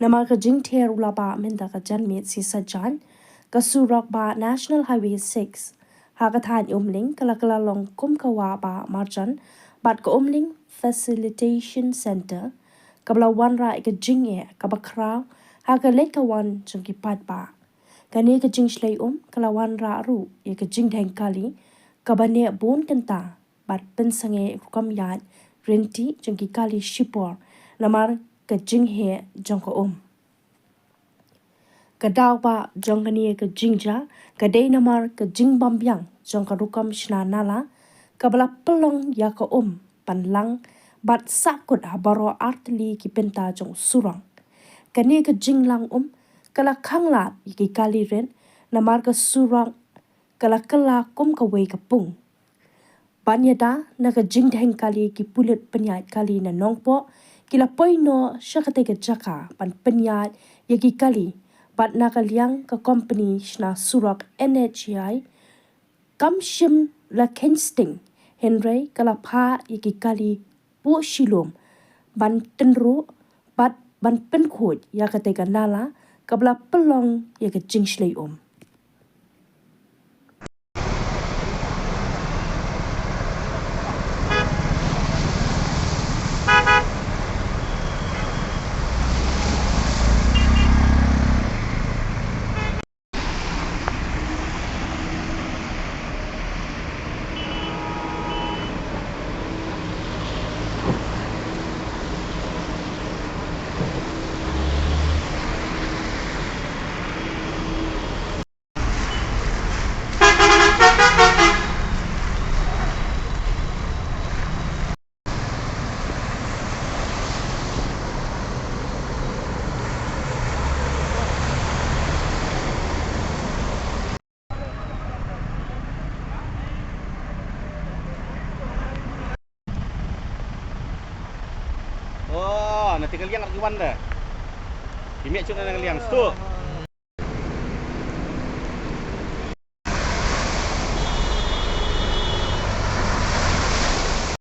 Namar ka jingther ulaba minda ka janmit si sajan ka surok ba National Highway 6 hakathan Umling kala long kumkawa ba marjan bat ka Umling Facilitation Center kabla wanra ka jingye ka bakraw haka lekawan jengki pat ba kani ka jing shlay kala wanra ru ye ka jing dheng kali kabane bon kenta bat pensange hukam yat renti jengki kali shipor namar ka jing he jongko Kadaw pa jong kaniye ka jingja, kadai namar ka jing biang jong ka rukam shna nala, kabala pelong ya ka panlang, bat sakut habaro artli ki penta jong surang. Kaniye ka jing lang kala kangla ki kali ren, namar ka surang, kala ka wei ka pung. Banyada na ka jing dheng kali ki pulit penyat kali na nongpo, kila poino syakate ka jaka pan penyat ya ki kali, bat nakaliang ka company shna surok NH-6 kam shim la kensting henry kalapha yaki kali pu shilom ban tenru bat ban penkhot yakate nala kabla pelong yaka jingshlei Oh, nanti kalian nak kiwan dah. Kimi cuma nak kalian. Stop.